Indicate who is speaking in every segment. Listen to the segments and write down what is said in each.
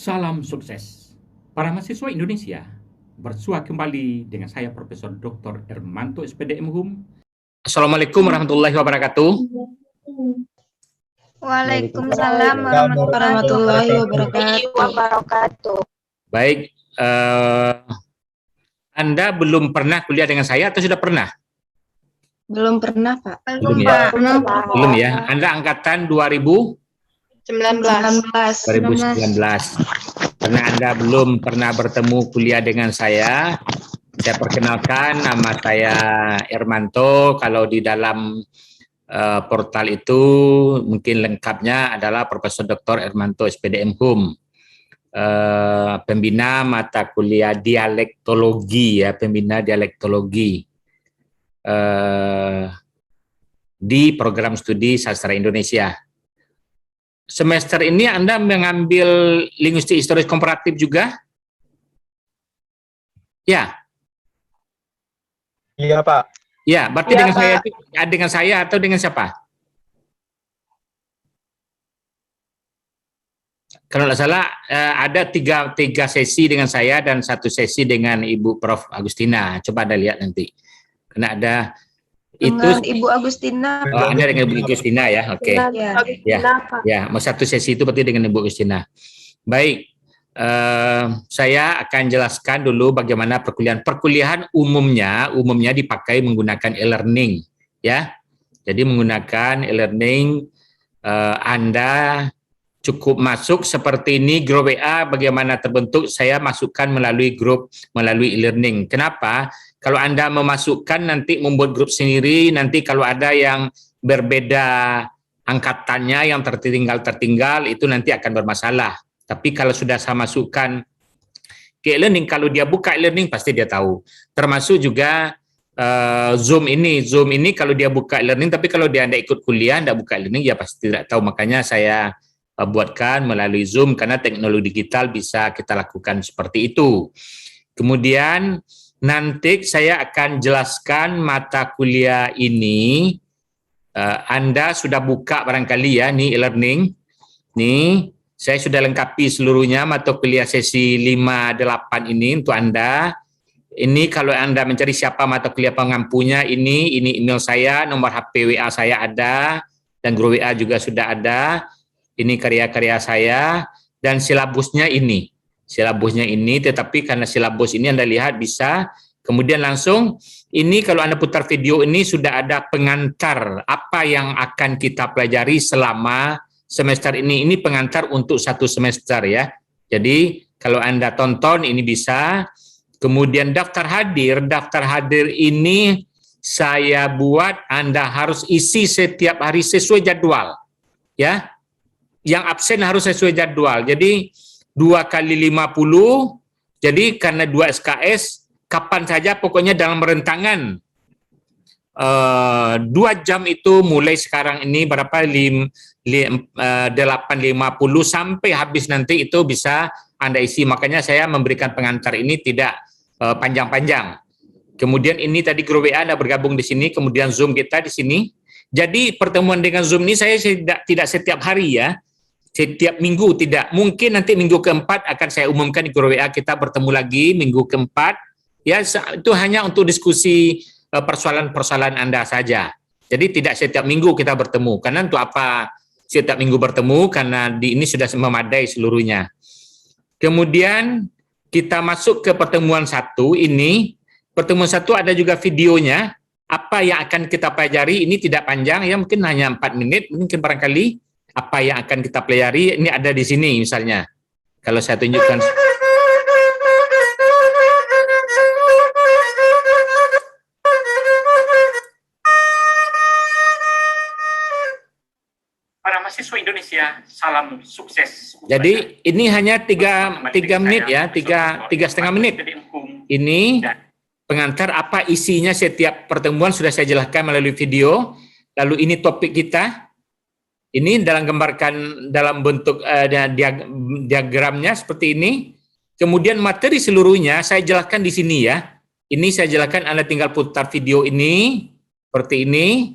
Speaker 1: Salam sukses. Para mahasiswa Indonesia, bersua kembali dengan saya Profesor Dr. Hermanto SPD MHUM. Assalamualaikum warahmatullahi wabarakatuh.
Speaker 2: Waalaikumsalam warahmatullahi wabarakatuh.
Speaker 1: Baik, Anda belum pernah kuliah dengan saya atau sudah pernah?
Speaker 2: Belum pernah, Pak.
Speaker 1: Belum ya? Belum ya? Anda angkatan 2019. Karena Anda belum pernah bertemu kuliah dengan saya perkenalkan, nama saya Hermanto. Kalau di dalam portal itu mungkin lengkapnya adalah Profesor Dr. Hermanto SPD MHUM. Pembina mata kuliah dialektologi, ya, pembina dialektologi di program studi sastra Indonesia. Semester ini Anda mengambil linguistik historis komparatif juga? Ya.
Speaker 3: Iya, Pak.
Speaker 1: Ya, berarti
Speaker 2: Ya,
Speaker 1: dengan saya atau dengan siapa? Kalau tidak salah ada tiga sesi dengan saya dan satu sesi dengan Ibu Prof. Agustina. Coba Anda lihat nanti. Karena ada
Speaker 2: Dengan
Speaker 1: itu.
Speaker 2: Ibu Agustina.
Speaker 1: Oh, Anda dengan Ibu Agustina ya, oke. Ya, mau satu sesi itu berarti dengan Ibu Agustina. Baik, saya akan jelaskan dulu bagaimana perkuliahan umumnya dipakai menggunakan e-learning, ya. Jadi menggunakan e-learning, Anda cukup masuk seperti ini, grup WA bagaimana terbentuk, saya masukkan melalui grup, melalui e-learning. Kenapa? Kalau Anda memasukkan nanti membuat grup sendiri, nanti kalau ada yang berbeda angkatannya yang tertinggal itu nanti akan bermasalah. Tapi kalau sudah saya masukkan ke e-learning, kalau dia buka e-learning pasti dia tahu. Termasuk juga Zoom ini kalau dia buka e-learning, tapi kalau dia tidak ikut kuliah, tidak buka e-learning, dia pasti tidak tahu. Makanya saya buatkan melalui Zoom karena teknologi digital bisa kita lakukan seperti itu. Kemudian nanti saya akan jelaskan mata kuliah ini. Anda sudah buka barangkali ya, nih e-learning. Nih, saya sudah lengkapi seluruhnya mata kuliah sesi 5-8 ini untuk Anda. Ini kalau Anda mencari siapa mata kuliah pengampunya, ini email saya, nomor HP WA saya ada, dan grup WA juga sudah ada. Ini karya-karya saya, dan silabusnya ini. Silabusnya ini, tetapi karena silabus ini Anda lihat bisa, kemudian langsung, ini kalau Anda putar video ini sudah ada pengantar apa yang akan kita pelajari selama semester ini pengantar untuk satu semester ya. Jadi kalau Anda tonton ini bisa, kemudian daftar hadir ini saya buat Anda harus isi setiap hari sesuai jadwal ya. Yang absen harus sesuai jadwal. Jadi 2 kali 50, jadi karena 2 SKS, kapan saja pokoknya dalam rentangan 2 jam itu mulai sekarang ini berapa 8.50 sampai habis nanti itu bisa Anda isi. Makanya saya memberikan pengantar ini tidak panjang-panjang. Kemudian ini tadi grup WA Anda bergabung di sini, kemudian Zoom kita di sini. Jadi pertemuan dengan Zoom ini saya tidak setiap hari ya. Setiap minggu tidak. Mungkin nanti minggu keempat akan saya umumkan di grup WA kita bertemu lagi minggu keempat. Ya, itu hanya untuk diskusi persoalan-persoalan Anda saja. Jadi tidak setiap minggu kita bertemu. Karena untuk apa setiap minggu bertemu? Karena ini sudah memadai seluruhnya. Kemudian kita masuk ke pertemuan 1 ini. Pertemuan 1 ada juga videonya. Apa yang akan kita pelajari ini tidak panjang ya, mungkin hanya 4 menit, mungkin barangkali apa yang akan kita pelajari ini ada di sini misalnya. Kalau saya tunjukkan. Para mahasiswa Indonesia, salam sukses. Jadi ini hanya 3 menit ya, 3,5 menit. Ini pengantar apa isinya setiap pertemuan sudah saya jelaskan melalui video. Lalu ini topik kita. Ini dalam bentuk diagramnya seperti ini. Kemudian materi seluruhnya saya jelaskan di sini ya. Ini saya jelaskan, Anda tinggal putar video ini seperti ini.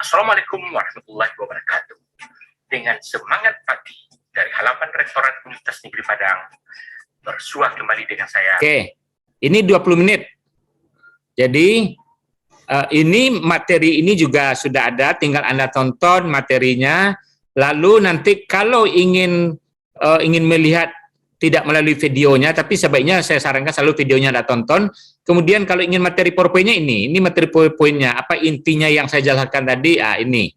Speaker 1: Assalamualaikum warahmatullahi wabarakatuh. Dengan semangat pagi dari halaman Rektorat Universitas Negeri Padang, bersua kembali dengan saya. Oke, ini 20 menit. Jadi, ini materi ini juga sudah ada, tinggal Anda tonton materinya. Lalu nanti kalau ingin melihat tidak melalui videonya, tapi sebaiknya saya sarankan selalu videonya Anda tonton. Kemudian kalau ingin materi PowerPoint-nya ini materi PowerPoint-nya, apa intinya yang saya jelaskan tadi, ini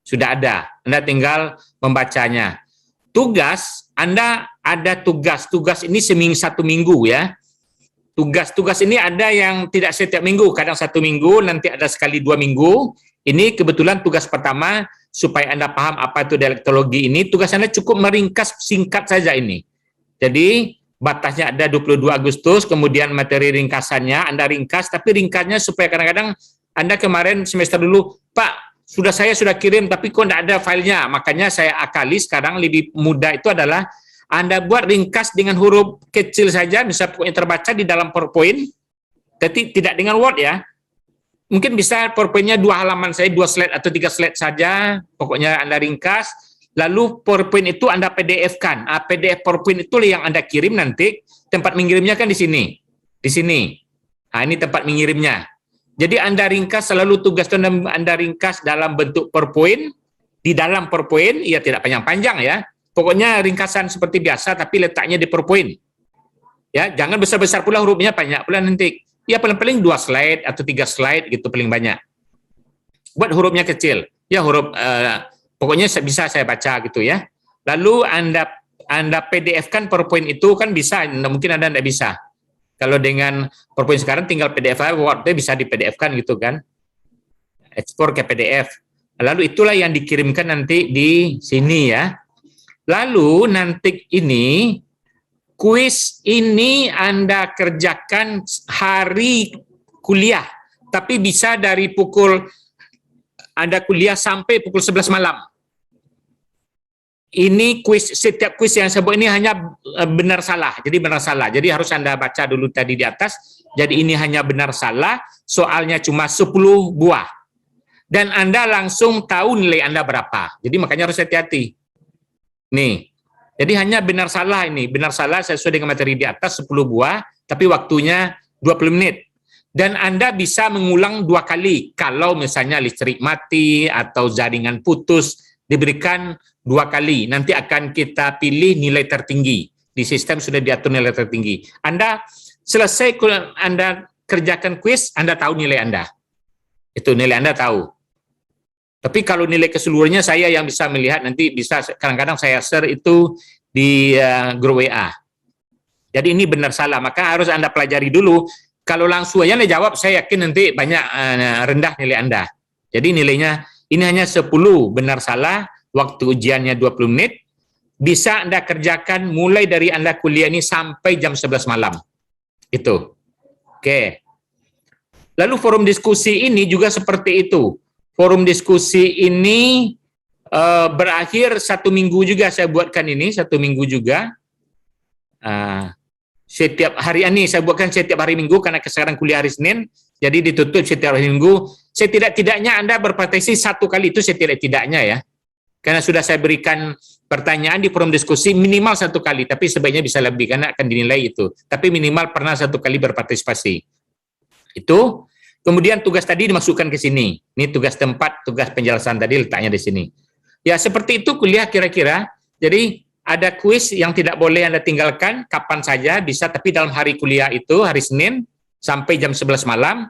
Speaker 1: sudah ada. Anda tinggal membacanya. Tugas, Anda ada tugas ini satu minggu ya. Tugas ini ada yang tidak setiap minggu, kadang 1 minggu, nanti ada sekali 2 minggu. Ini kebetulan tugas pertama, supaya Anda paham apa itu dialektologi ini, tugas Anda cukup meringkas singkat saja ini. Jadi, batasnya ada 22 Agustus, kemudian materi ringkasannya, Anda ringkas, tapi ringkasnya supaya kadang-kadang Anda kemarin semester dulu, Pak, saya sudah kirim, tapi kok tidak ada filenya. Makanya saya akali sekarang lebih mudah itu adalah, Anda buat ringkas dengan huruf kecil saja, bisa pokoknya terbaca di dalam PowerPoint, tapi tidak dengan Word ya. Mungkin bisa PowerPoint-nya 2 halaman saya, 2 slide atau 3 slide saja, pokoknya Anda ringkas. Lalu PowerPoint itu Anda PDF-kan. PDF PowerPoint itu yang Anda kirim nanti, tempat mengirimnya kan di sini. Di sini. Ini tempat mengirimnya. Jadi Anda ringkas, selalu tugas itu Anda ringkas dalam bentuk PowerPoint. Di dalam PowerPoint, ya tidak panjang-panjang ya. Pokoknya ringkasan seperti biasa, tapi letaknya di PowerPoint. Ya, jangan besar-besar pula hurufnya, banyak pula nanti. Ya paling-paling 2 slide atau 3 slide gitu paling banyak. Buat hurufnya kecil. Ya huruf... pokoknya bisa saya baca gitu ya. Lalu Anda PDF-kan PowerPoint itu kan bisa, mungkin Anda tidak bisa. Kalau dengan PowerPoint sekarang tinggal PDF, Word-nya bisa di PDF-kan gitu kan. Ekspor ke PDF. Lalu itulah yang dikirimkan nanti di sini ya. Lalu nanti ini, kuis ini Anda kerjakan hari kuliah. Tapi bisa dari pukul Anda kuliah sampai pukul 11 malam. Ini kuis, setiap kuis yang saya buat ini hanya benar salah. Jadi benar salah. Jadi harus Anda baca dulu tadi di atas. Jadi ini hanya benar salah. Soalnya cuma 10 buah. Dan Anda langsung tahu nilai Anda berapa. Jadi makanya harus hati-hati. Nih. Jadi hanya benar salah ini. Benar salah sesuai dengan materi di atas 10 buah. Tapi waktunya 20 menit. Dan Anda bisa mengulang 2 kali. Kalau misalnya listrik mati atau jaringan putus, diberikan 2 kali. Nanti akan kita pilih nilai tertinggi. Di sistem sudah diatur nilai tertinggi. Anda selesai Anda kerjakan kuis, Anda tahu nilai Anda. Itu nilai Anda tahu. Tapi kalau nilai keseluruhannya saya yang bisa melihat, nanti bisa kadang-kadang saya share itu di grup WA. Jadi ini benar salah, maka harus Anda pelajari dulu. Kalau langsung aja Anda jawab, saya yakin nanti banyak rendah nilai Anda. Jadi nilainya ini hanya 10 benar salah, waktu ujiannya 20 menit, bisa Anda kerjakan mulai dari Anda kuliah ini sampai jam 11 malam. Itu. Oke. Lalu forum diskusi ini juga seperti itu. Forum diskusi ini berakhir 1 minggu juga saya buatkan ini, 1 minggu juga. Setiap hari ini saya buatkan setiap hari Minggu karena sekarang kuliah hari Senin, jadi ditutup setiap hari Minggu. Setidak-tidaknya Anda berpartisipasi 1 kali, itu setidak-tidaknya ya. Karena sudah saya berikan pertanyaan di forum diskusi minimal 1 kali, tapi sebaiknya bisa lebih karena akan dinilai itu. Tapi minimal pernah 1 kali berpartisipasi. Itu. Kemudian tugas tadi dimasukkan ke sini. Ini tugas tempat, tugas penjelasan tadi letaknya di sini. Ya seperti itu kuliah kira-kira. Jadi ada kuis yang tidak boleh Anda tinggalkan kapan saja bisa, tapi dalam hari kuliah itu hari Senin sampai jam 11 malam.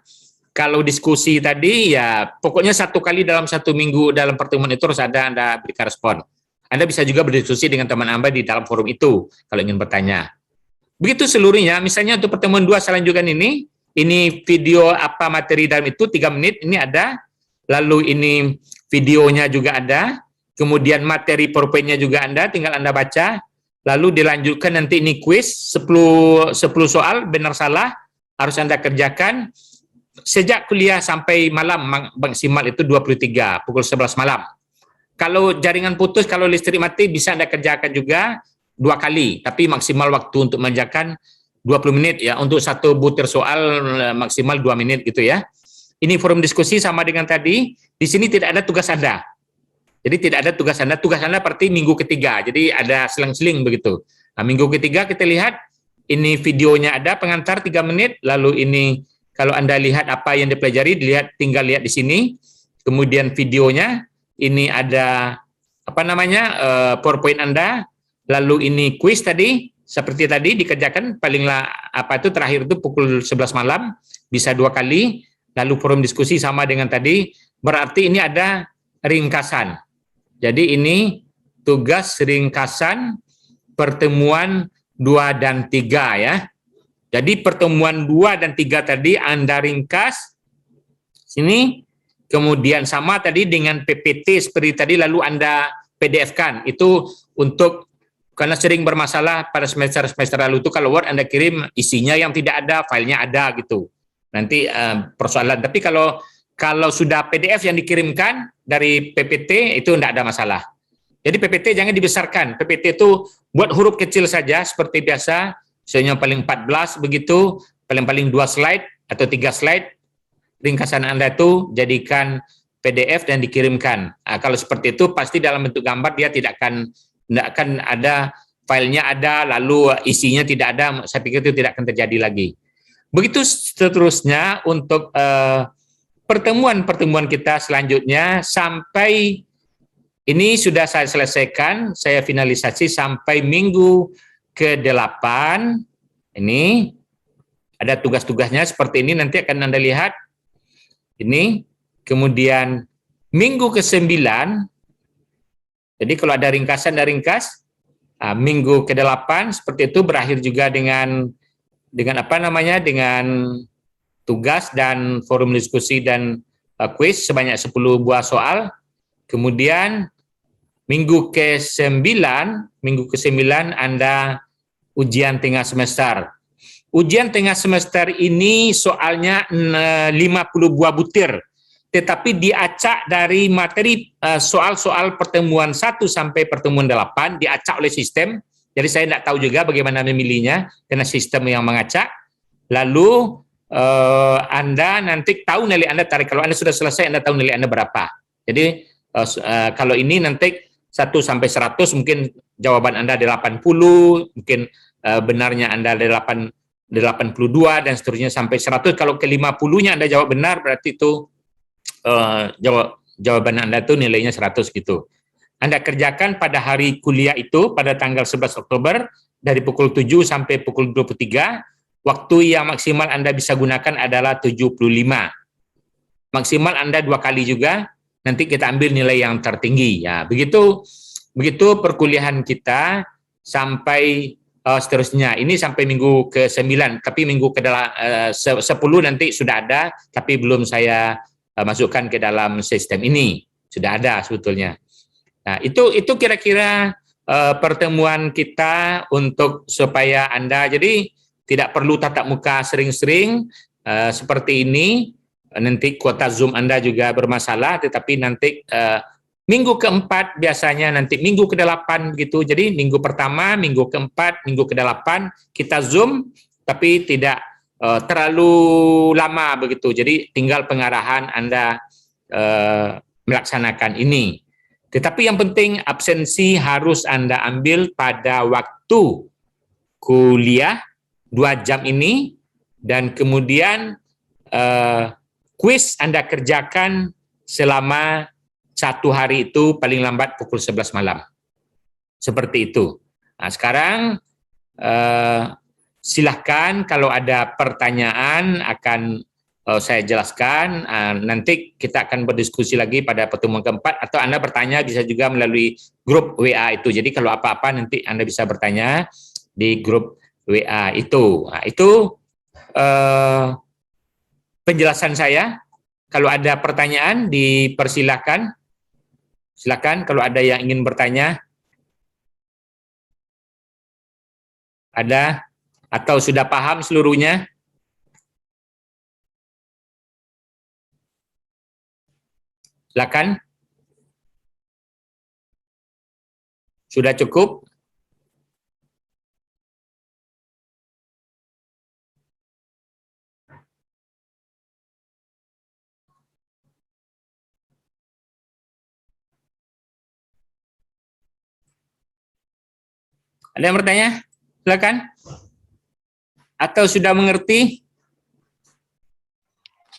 Speaker 1: Kalau diskusi tadi ya pokoknya 1 kali dalam 1 minggu dalam pertemuan itu harus ada Anda berikan respon. Anda bisa juga berdiskusi dengan teman Anda di dalam forum itu kalau ingin bertanya. Begitu seluruhnya, misalnya untuk pertemuan 2 selanjutnya ini video apa materi dalam itu 3 menit ini ada, lalu ini videonya juga ada, kemudian materi PowerPoint-nya juga ada, tinggal Anda baca, lalu dilanjutkan nanti ini kuis 10 soal benar salah harus Anda kerjakan. Sejak kuliah sampai malam maksimal itu 23, pukul 11 malam. Kalau jaringan putus, kalau listrik mati bisa Anda kerjakan juga 2 kali, tapi maksimal waktu untuk mengerjakan 20 menit ya, untuk 1 butir soal maksimal 2 menit gitu ya. ini forum diskusi sama dengan tadi. Di sini tidak ada tugas Anda. Jadi tidak ada tugas Anda. Tugas Anda berarti minggu ketiga. Jadi ada selang-seling begitu. Nah, minggu ketiga kita lihat, ini videonya ada pengantar 3 menit. Lalu ini kalau Anda lihat apa yang dipelajari, tinggal lihat di sini. Kemudian videonya, ini ada apa namanya PowerPoint Anda. Lalu ini kuis tadi, seperti tadi dikerjakan terakhir itu pukul 11 malam, bisa 2 kali. Lalu forum diskusi sama dengan tadi, berarti ini ada ringkasan. Jadi ini tugas ringkasan pertemuan 2 dan 3 ya. Jadi pertemuan 2 dan 3 tadi Anda ringkas sini, kemudian sama tadi dengan PPT seperti tadi, lalu Anda PDF-kan. Itu untuk, karena sering bermasalah pada semester lalu itu kalau Word Anda kirim isinya yang tidak ada, filenya ada gitu. Nanti persoalan. Tapi kalau sudah PDF yang dikirimkan dari PPT itu tidak ada masalah. Jadi PPT jangan dibesarkan. PPT itu buat huruf kecil saja seperti biasa. Misalnya paling 14 begitu, paling-paling 2 slide atau 3 slide. Ringkasan Anda itu jadikan PDF dan dikirimkan. Nah, kalau seperti itu pasti dalam bentuk gambar dia tidak akan ada, filenya ada lalu isinya tidak ada. Saya pikir itu tidak akan terjadi lagi. Begitu seterusnya untuk pertemuan-pertemuan kita selanjutnya, sampai ini sudah saya selesaikan, saya finalisasi sampai minggu ke-8. Ini ada tugas-tugasnya seperti ini, nanti akan Anda lihat. Ini, kemudian minggu ke-9, jadi kalau ada ringkasan dan ringkas, minggu ke-8 seperti itu berakhir juga dengan apa namanya, dengan tugas dan forum diskusi dan kuis sebanyak 10 buah soal. Kemudian minggu ke-9 Anda ujian tengah semester. Ujian tengah semester ini soalnya 50 buah butir, tetapi diacak dari materi soal-soal pertemuan 1 sampai pertemuan 8, diacak oleh sistem. Jadi saya tidak tahu juga bagaimana memilihnya, karena sistem yang mengacak. Lalu Anda nanti tahu nilai Anda tarik. Kalau Anda sudah selesai, Anda tahu nilai Anda berapa. Jadi kalau ini nanti 1 sampai 100, mungkin jawaban Anda ada 80, mungkin benarnya Anda ada 82, dan seterusnya sampai 100. Kalau ke 50-nya Anda jawab benar, berarti itu jawaban Anda itu nilainya 100 gitu. Anda kerjakan pada hari kuliah itu, pada tanggal 11 Oktober, dari pukul 7 sampai pukul 23, waktu yang maksimal Anda bisa gunakan adalah 75. Maksimal Anda 2 kali juga, nanti kita ambil nilai yang tertinggi. Ya, begitu perkuliahan kita sampai seterusnya. Ini sampai minggu ke-9, tapi minggu ke-10 nanti sudah ada, tapi belum saya masukkan ke dalam sistem ini. Sudah ada sebetulnya. Nah, itu kira-kira pertemuan kita untuk supaya Anda jadi tidak perlu tatap muka sering-sering seperti ini. Nanti kuota Zoom Anda juga bermasalah, tetapi nanti minggu ke-4 biasanya, nanti minggu ke-8 gitu. Jadi minggu pertama, minggu ke-4, minggu ke-8 kita Zoom, tapi tidak terlalu lama begitu. Jadi tinggal pengarahan Anda melaksanakan ini. Tetapi yang penting absensi harus Anda ambil pada waktu kuliah 2 jam ini, dan kemudian kuis Anda kerjakan selama 1 hari itu paling lambat pukul 11 malam. Seperti itu. Nah, sekarang silahkan kalau ada pertanyaan akan saya jelaskan. Nanti kita akan berdiskusi lagi pada pertemuan ke-4, atau Anda bertanya bisa juga melalui grup WA itu. Jadi kalau apa-apa nanti Anda bisa bertanya di grup WA itu. Nah, itu penjelasan saya. Kalau ada pertanyaan dipersilakan. Silakan kalau ada yang ingin bertanya. Ada atau sudah paham seluruhnya? Silakan. Sudah cukup? Ada yang bertanya? Silakan. Atau sudah mengerti?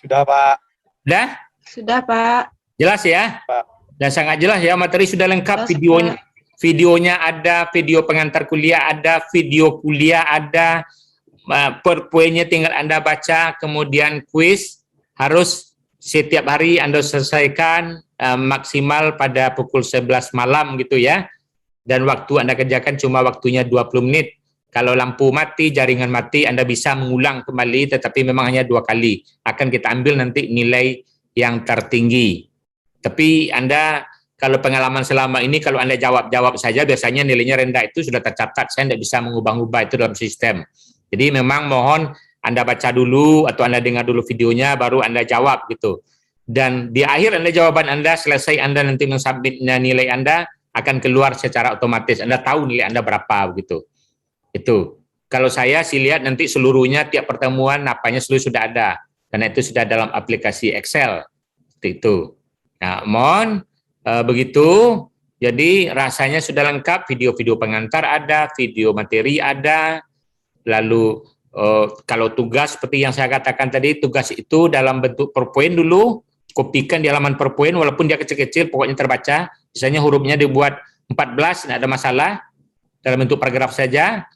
Speaker 3: Sudah, Pak.
Speaker 1: Sudah?
Speaker 2: Sudah, Pak.
Speaker 1: Jelas ya?
Speaker 3: Pak.
Speaker 1: Dan sangat jelas ya, materi sudah lengkap,
Speaker 2: Jelas,
Speaker 1: videonya.
Speaker 2: Pak.
Speaker 1: Videonya ada, video pengantar kuliah ada, video kuliah ada, PowerPoint-nya tinggal Anda baca, kemudian kuis harus setiap hari Anda selesaikan maksimal pada pukul 11 malam gitu ya. Dan waktu Anda kerjakan cuma waktunya 20 menit. Kalau lampu mati, jaringan mati, Anda bisa mengulang kembali, tetapi memang hanya 2 kali. Akan kita ambil nanti nilai yang tertinggi. Tapi Anda, kalau pengalaman selama ini, kalau Anda jawab saja, biasanya nilainya rendah itu sudah tercatat. Saya tidak bisa mengubah-ubah itu dalam sistem. Jadi memang mohon Anda baca dulu, atau Anda dengar dulu videonya, baru Anda jawab gitu. Dan di akhir jawaban Anda, selesai Anda nanti mensubmit nilai Anda, akan keluar secara otomatis. Anda tahu nilai Anda berapa begitu. Itu. Kalau saya sih lihat nanti seluruhnya tiap pertemuan apanya seluruh sudah ada. Karena itu sudah dalam aplikasi Excel. Seperti itu. Nah, mohon begitu. Jadi rasanya sudah lengkap, video-video pengantar ada, video materi ada. Lalu kalau tugas seperti yang saya katakan tadi, tugas itu dalam bentuk PowerPoint dulu, kopikan di halaman PowerPoint walaupun dia kecil-kecil, pokoknya terbaca. Misalnya hurufnya dibuat 14, tidak ada masalah. Dalam bentuk paragraf saja,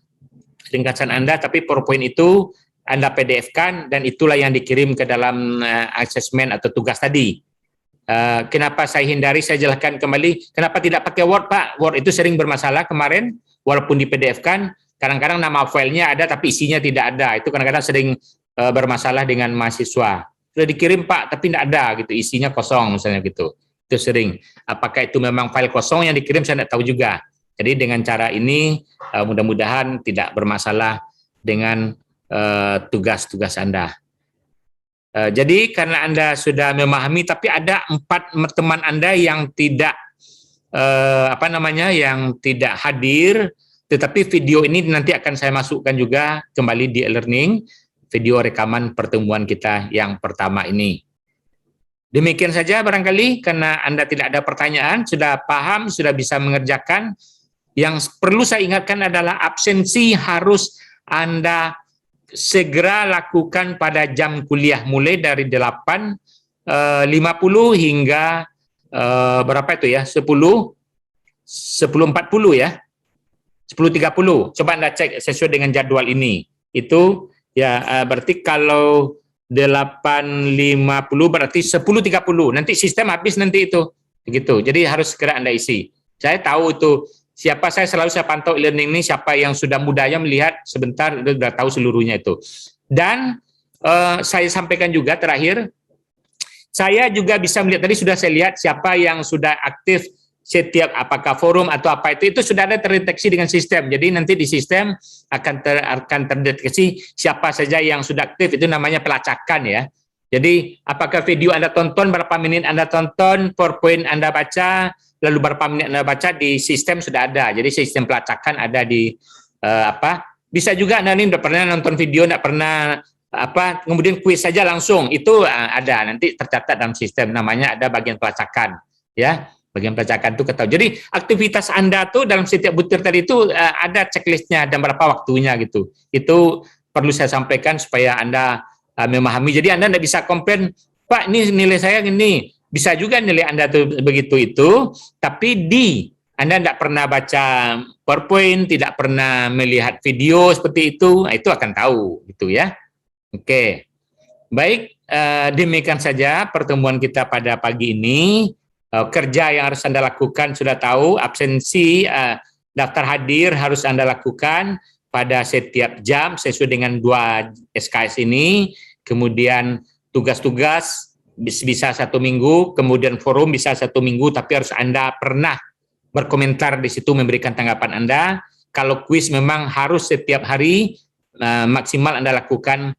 Speaker 1: ringkasan Anda, tapi PowerPoint itu Anda PDF-kan dan itulah yang dikirim ke dalam asesmen atau tugas tadi. Kenapa saya hindari, saya jelaskan kembali, kenapa tidak pakai Word, Pak? Word itu sering bermasalah kemarin, walaupun di PDF-kan, kadang-kadang nama filenya ada tapi isinya tidak ada. Itu kadang-kadang sering bermasalah dengan mahasiswa. Sudah dikirim, Pak, tapi tidak ada, gitu, isinya kosong misalnya gitu. Itu sering. Apakah itu memang file kosong yang dikirim, saya tidak tahu juga. Jadi dengan cara ini mudah-mudahan tidak bermasalah dengan tugas-tugas Anda. Jadi karena Anda sudah memahami, tapi ada 4 teman Anda yang tidak yang tidak hadir, tetapi video ini nanti akan saya masukkan juga kembali di e-learning, video rekaman pertemuan kita yang pertama ini. Demikian saja barangkali, karena Anda tidak ada pertanyaan, sudah paham, sudah bisa mengerjakan. Yang perlu saya ingatkan adalah absensi harus Anda segera lakukan pada jam kuliah, mulai dari 8.50 hingga berapa itu ya, 10.40 ya, 10.30. Coba Anda cek sesuai dengan jadwal ini. Itu ya berarti kalau 8.50 berarti 10.30. Nanti sistem habis nanti itu. Begitu. Jadi harus segera Anda isi. Saya tahu itu. Siapa saya pantau e-learning ini, siapa yang sudah mudahnya melihat sebentar, itu sudah tahu seluruhnya itu. Dan saya sampaikan juga terakhir, saya juga bisa melihat, tadi sudah saya lihat siapa yang sudah aktif setiap apakah forum atau apa itu sudah ada terdeteksi dengan sistem. Jadi nanti di sistem akan terdeteksi siapa saja yang sudah aktif, itu namanya pelacakan ya. Jadi apakah video Anda tonton, berapa menit Anda tonton, PowerPoint Anda baca, lalu berapa menit Anda baca, di sistem sudah ada. Jadi sistem pelacakan ada di bisa juga Anda ini tidak pernah nonton video, tidak pernah kemudian kuis saja langsung, itu ada nanti tercatat dalam sistem, namanya ada bagian pelacakan ya. Bagian pelacakan itu ketahui. Jadi aktivitas Anda tuh dalam setiap butir tadi itu ada checklistnya dan berapa waktunya gitu. Itu perlu saya sampaikan supaya Anda memahami. Jadi Anda tidak bisa komplain, Pak ini nilai saya gini. Bisa juga nilai Anda tuh begitu itu, tapi Anda tidak pernah baca PowerPoint, tidak pernah melihat video seperti itu akan tahu gitu ya. Oke. Baik, demikian saja pertemuan kita pada pagi ini. Kerja yang harus Anda lakukan sudah tahu, absensi daftar hadir harus Anda lakukan pada setiap jam sesuai dengan 2 SKS ini. Kemudian tugas-tugas bisa 1 minggu, kemudian forum bisa 1 minggu, tapi harus Anda pernah berkomentar di situ, memberikan tanggapan Anda. Kalau kuis memang harus setiap hari, maksimal Anda lakukan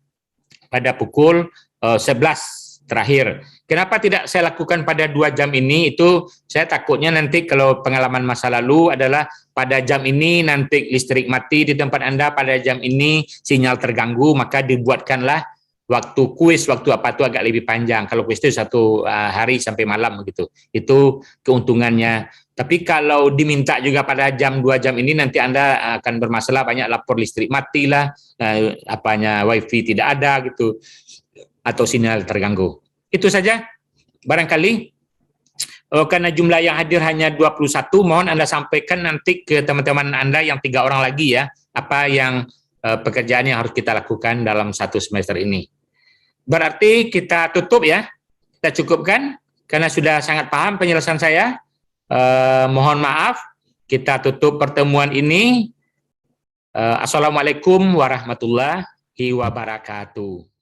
Speaker 1: pada pukul 11 terakhir. Kenapa tidak saya lakukan pada 2 jam ini? Itu saya takutnya nanti kalau pengalaman masa lalu adalah pada jam ini nanti listrik mati di tempat Anda, pada jam ini sinyal terganggu, maka dibuatkanlah waktu kuis, waktu apa itu agak lebih panjang. Kalau kuis itu 1 hari sampai malam begitu. Itu keuntungannya Tapi kalau diminta juga pada jam 2 jam ini nanti Anda akan bermasalah, banyak lapor listrik matilah, wifi tidak ada gitu, atau sinyal terganggu. Itu saja barangkali. Karena jumlah yang hadir hanya 21, mohon Anda sampaikan nanti ke teman-teman Anda yang 3 orang lagi ya, apa yang pekerjaan yang harus kita lakukan dalam 1 semester ini. Berarti kita tutup ya, kita cukupkan karena sudah sangat paham penjelasan saya. Mohon maaf, kita tutup pertemuan ini. Assalamualaikum warahmatullahi wabarakatuh.